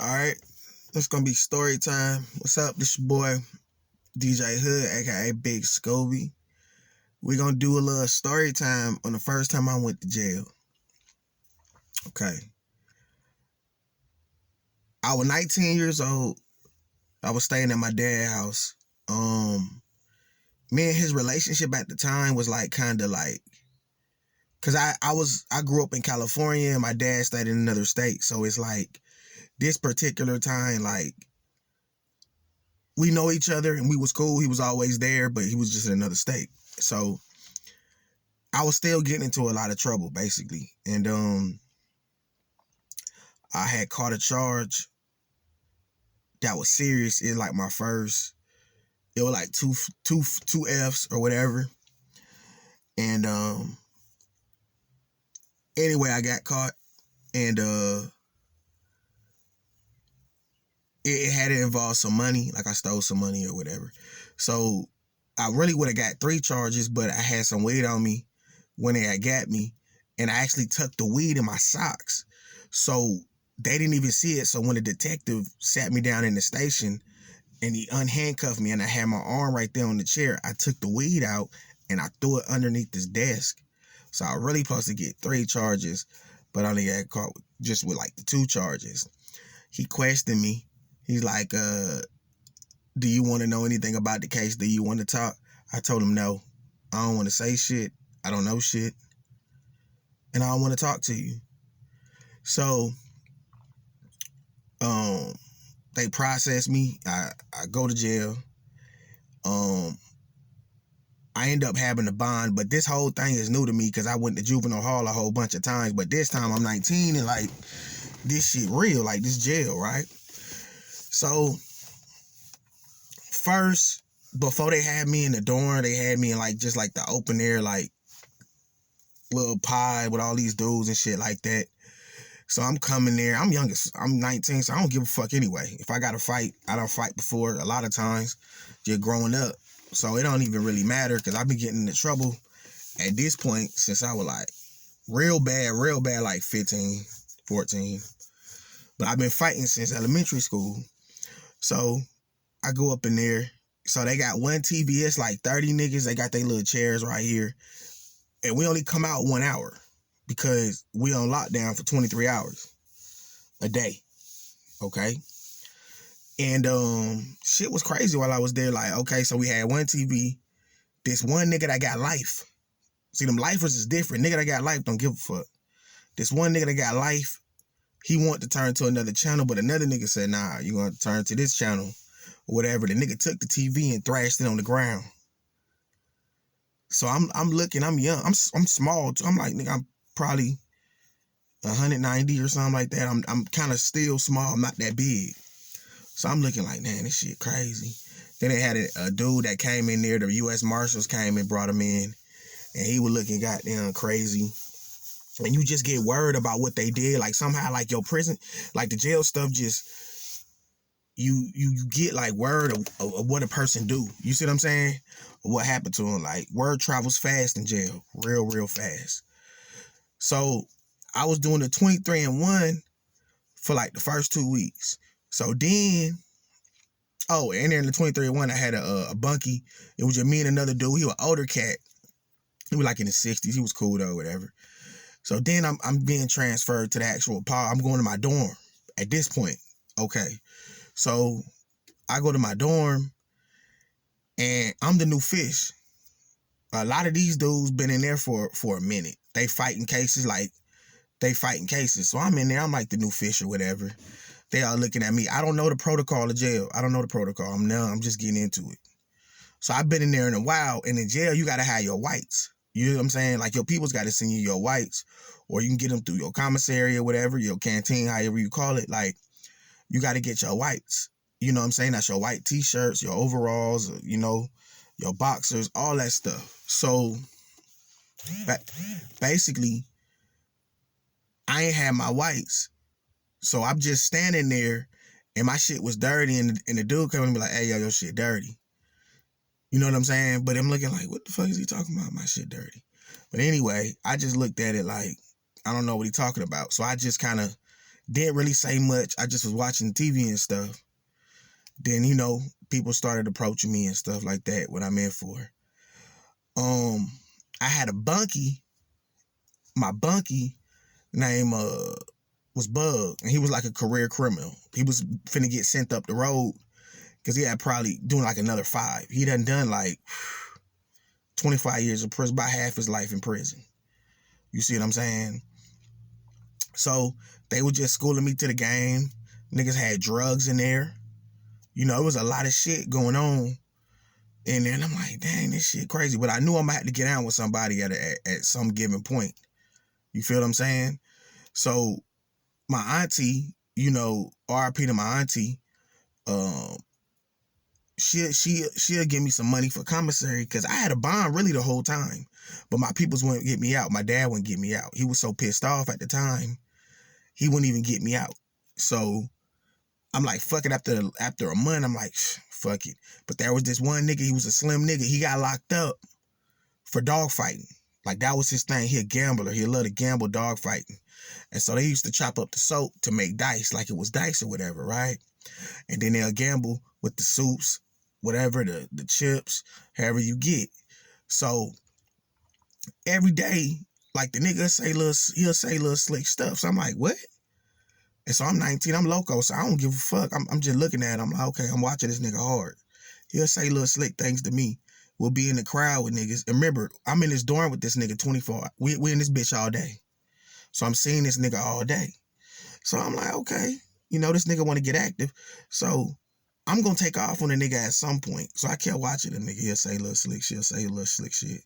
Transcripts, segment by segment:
All right, it's gonna be story time. What's up? This your boy DJ Hood, aka Big Scobie. We gonna do a little story time on the first time I went to jail. Okay, I was 19 years old. I was staying at my dad's house. Me and his relationship at the time was like kind of like, cause I grew up in California and my dad stayed in another state, so it's like this particular time like. We know each other and we was cool. He was always there, but he was just in another state. So I was still getting into a lot of trouble, basically. And I had caught a charge that was serious. It like my first. It was like two Fs or whatever. And anyway, I got caught, and it had to involve some money, like I stole some money or whatever. So I really would have got 3 charges, but I had some weed on me when they had got me, and I actually tucked the weed in my socks. So they didn't even see it. So when the detective sat me down in the station and he unhandcuffed me and I had my arm right there on the chair, I took the weed out and I threw it underneath his desk. So I really supposed to get 3 charges, but I only got caught just with like the 2 charges. He questioned me. He's like, do you want to know anything about the case? Do you want to talk? I told him no. I don't want to say shit. I don't know shit. And I don't want to talk to you. So they process me. I go to jail. I end up having a bond, but this whole thing is new to me because I went to juvenile hall a whole bunch of times. But this time I'm 19 and like this shit real, like this jail, right? So first, before they had me in the dorm, they had me in like just like the open air, like little pod with all these dudes and shit like that. So I'm coming there. I'm youngest. I'm 19, so I don't give a fuck anyway. If I got to fight, I don't fight before a lot of times, just growing up. So it don't even really matter because I've been getting into trouble at this point since I was like real bad, like 15, 14. But I've been fighting since elementary school. So I go up in there. So they got one TV. It's like 30 niggas. They got their little chairs right here. And we only come out 1 hour because we on lockdown for 23 hours a day. Okay? And shit was crazy while I was there. Like, okay, so we had one TV. This one nigga that got life. See, them lifers is different. Nigga that got life don't give a fuck. This one nigga that got life, he wanted to turn to another channel, but another nigga said, nah, you gonna turn to this channel or whatever. The nigga took the TV and thrashed it on the ground. So I'm looking, I'm young, I'm small too. I'm like, nigga, I'm probably 190 or something like that. I'm kind of still small, I'm not that big. So I'm looking like, man, this shit crazy. Then they had a dude that came in there, the U.S. Marshals came and brought him in, and he was looking goddamn crazy. And you just get word about what they did. Like somehow, like your prison, like the jail stuff just, you get like word of what a person do. You see what I'm saying? What happened to him. Like word travels fast in jail. Real fast. So I was doing the 23-and-1 for like the first 2 weeks. So then, and then the 23-and-1, I had a bunkie. It was just me and another dude. He was an older cat. He was like in his 60s. He was cool though, whatever. So then I'm being transferred to the actual pod. I'm going to my dorm at this point. Okay. So I go to my dorm and I'm the new fish. A lot of these dudes been in there for a minute. They fighting cases. So I'm in there. I'm like the new fish or whatever. They all looking at me. I don't know the protocol of jail. I don't know the protocol. I'm just getting into it. So I've been in there in a while. And in jail, you got to have your whites. You know what I'm saying? Like your people's got to send you your whites. Or you can get them through your commissary or whatever, your canteen, however you call it. Like, you got to get your whites. You know what I'm saying? That's your white t-shirts, your overalls, you know, your boxers, all that stuff. So, basically, I ain't had my whites. So I'm just standing there, and my shit was dirty, and the dude came and be like, hey, yo, your shit dirty. You know what I'm saying? But I'm looking like, what the fuck is he talking about? My shit dirty. But anyway, I just looked at it like, I don't know what he talking about. So I just kind of Didn't really say much. I just was watching TV and stuff. Then, you know, people started approaching me and stuff like that, what I'm in for. I had a bunkie. My bunkie name was Bug, and he was like a career criminal. He was finna get sent up the road because he had probably doing like another 5. He done like 25 years of prison, about half his life in prison. You see what I'm saying? So they were just schooling me to the game. Niggas had drugs in there. You know, it was a lot of shit going on. And then I'm like, dang, this shit crazy. But I knew I'm gonna have to get down with somebody at some given point. You feel what I'm saying? So my auntie, you know, RIP to my auntie, she'll give me some money for commissary because I had a bond really the whole time. But my peoples wouldn't get me out. My dad wouldn't get me out. He was so pissed off at the time, he wouldn't even get me out. So I'm like, fuck it. After a month, I'm like, fuck it. But there was this one nigga, he was a slim nigga. He got locked up for dog fighting. Like, that was his thing. He a gambler. He loved to gamble dog fighting. And so they used to chop up the soap to make dice, like it was dice or whatever, right? And then they'll gamble with the soups, whatever, the chips, however you get. So every day, like, the nigga he'll say little slick stuff. So I'm like, what? And so I'm 19, I'm loco, so I don't give a fuck. I'm just looking at him. I'm like, okay, I'm watching this nigga hard. He'll say little slick things to me. We'll be in the crowd with niggas. And remember, I'm in this dorm with this nigga 24. We in this bitch all day. So I'm seeing this nigga all day. So I'm like, okay, you know, this nigga want to get active. So I'm going to take off on the nigga at some point. So I kept watching the nigga. He'll say little slick shit. He'll say little slick shit.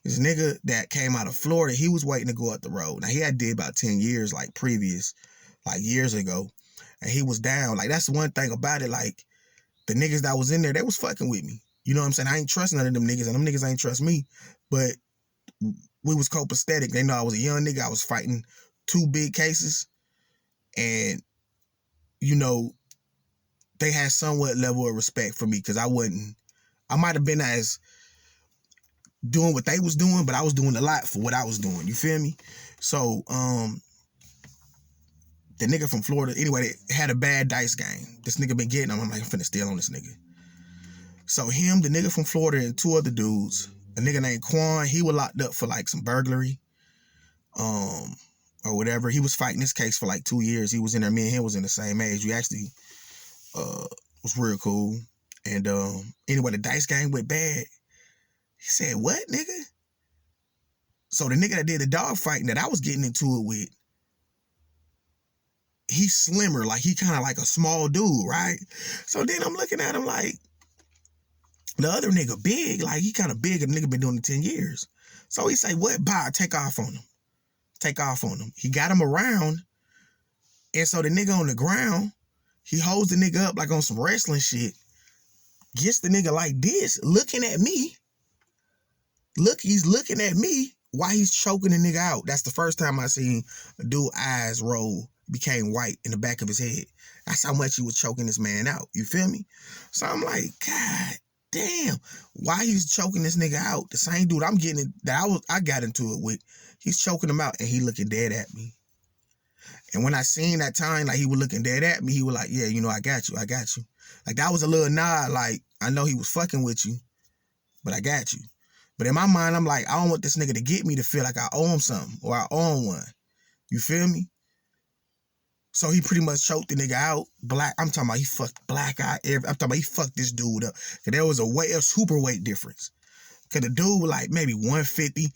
This nigga that came out of Florida, he was waiting to go up the road. Now, he had did about 10 years, like, previous, like, years ago. And he was down. Like, that's the one thing about it. Like, the niggas that was in there, they was fucking with me. You know what I'm saying? I ain't trust none of them niggas, and them niggas ain't trust me. But we was copacetic. They know I was a young nigga. I was fighting 2 big cases. And, you know, they had somewhat level of respect for me because I might have been as doing what they was doing, but I was doing a lot for what I was doing. You feel me? So, the nigga from Florida, anyway, they had a bad dice game. This nigga been getting them. I'm like, I'm finna steal on this nigga. So him, the nigga from Florida, and 2 other dudes, a nigga named Quan, he was locked up for like some burglary, or whatever. He was fighting this case for like 2 years. He was in there. Me and him was in the same age. We actually was real cool. And anyway, the dice game went bad. He said, what, nigga? So the nigga that did the dog fighting that I was getting into it with, he's slimmer, like he kind of like a small dude, right? So then I'm looking at him like, the other nigga big, like he kind of big, and the nigga been doing it 10 years. So he say, what, bye, take off on him. Take off on him. He got him around, and so the nigga on the ground, he holds the nigga up like on some wrestling shit, gets the nigga like this, looking at me. Look, he's looking at me while he's choking the nigga out. That's the first time I seen a dude eyes roll, became white in the back of his head. That's how much he was choking this man out. You feel me? So I'm like, God damn, why he's choking this nigga out? The same dude I'm getting it, that I got into it with, he's choking him out and he looking dead at me. And when I seen that time, like he was looking dead at me, he was like, yeah, you know, I got you. Like that was a little nod, like I know he was fucking with you, but I got you. But in my mind, I'm like, I don't want this nigga to get me to feel like I owe him something or I owe him one. You feel me? So he pretty much choked the nigga out. I'm talking about he fucked black eye. I'm talking about he fucked this dude up. Cause there was a super weight difference. Cause the dude was like maybe 150.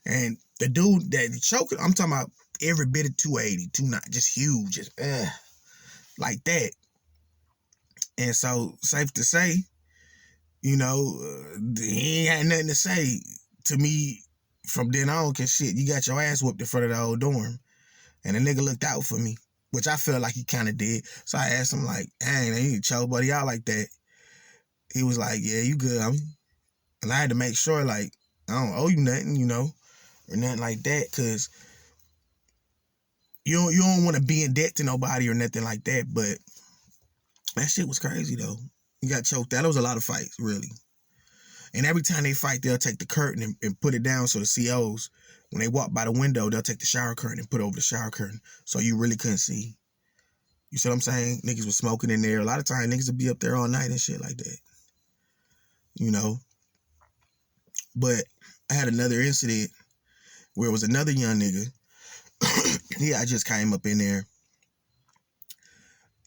And the dude that choked, I'm talking about every bit of 280, 290, just huge, just like that. And so, safe to say, you know, he ain't had nothing to say to me from then on, cause shit, you got your ass whooped in front of the whole dorm. And the nigga looked out for me, which I felt like he kind of did. So I asked him like, dang, you need to choke buddy out like that. He was like, yeah, you good, homie. And I had to make sure, like, I don't owe you nothing, you know, or nothing like that, cause you don't want to be in debt to nobody or nothing like that. But that shit was crazy though. You got choked out. There was a lot of fights, really. And every time they fight, they'll take the curtain and put it down so the COs, when they walk by the window, they'll take the shower curtain and put it over the shower curtain so you really couldn't see. You see what I'm saying? Niggas was smoking in there. A lot of times niggas would be up there all night and shit like that. You know? But I had another incident where it was another young nigga. I just came up in there.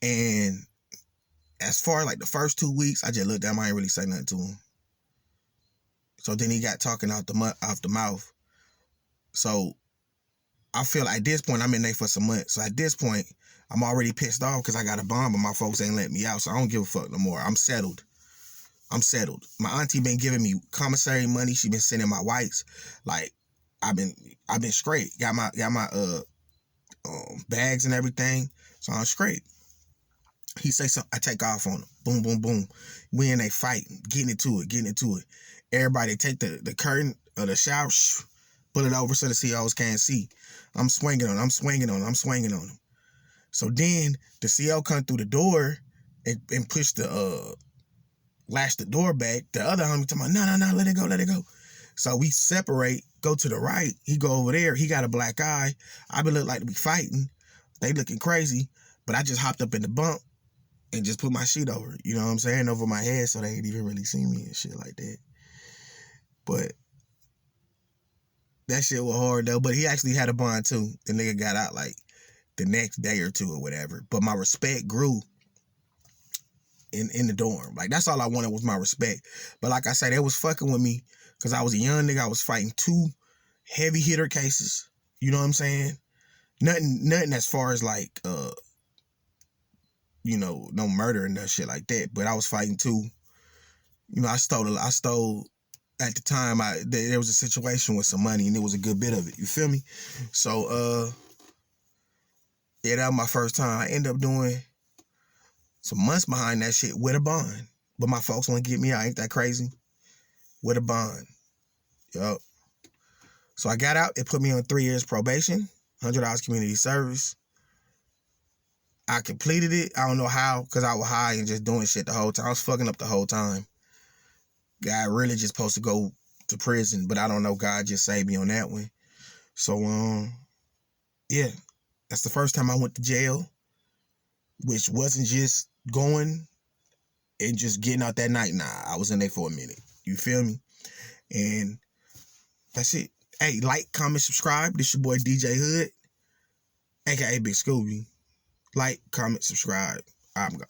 And as far as like the first 2 weeks, I just looked at him. I ain't really say nothing to him. So then he got talking off the mouth. So I feel like at this point, I'm in there for some months. So at this point, I'm already pissed off because I got a bond, but my folks ain't letting me out. So I don't give a fuck no more. I'm settled. My auntie been giving me commissary money. She been sending my whites. Like, I've been straight. Got my bags and everything. So I'm straight. He say something, I take off on him. Boom, boom, boom. We in a fight, getting into it. Everybody take the curtain of the shower, pull it over so the COs can't see. I'm swinging on him. So then the CO come through the door and push latch the door back. The other homie talking about, no, let it go. So we separate, go to the right. He go over there. He got a black eye. I been look like we fighting. They looking crazy. But I just hopped up in the bump and just put my sheet over, you know what I'm saying, over my head so they ain't even really see me and shit like that. But that shit was hard though. But he actually had a bond too. The nigga got out like the next day or two or whatever. But my respect grew in the dorm. Like, that's all I wanted was my respect. But like I said, they was fucking with me because I was a young nigga. I was fighting 2 heavy hitter cases. You know what I'm saying? Nothing as far as like, you know, no murder and that shit like that. But I was fighting 2. You know, I stole at the time. There was a situation with some money and it was a good bit of it. You feel me? So, yeah, that was my first time. I ended up doing some months behind that shit with a bond. But my folks want to get me out. Ain't that crazy? With a bond. Yup. So I got out. It put me on 3 years probation, $100 community service. I completed it. I don't know how, because I was high and just doing shit the whole time. I was fucking up the whole time. God really just supposed to go to prison, but I don't know. God just saved me on that one. So, yeah. That's the first time I went to jail, which wasn't just going and just getting out that night. Nah, I was in there for a minute. You feel me? And that's it. Hey, like, comment, subscribe. This your boy DJ Hood, aka Big Scooby. Like, comment, subscribe. I'm gone.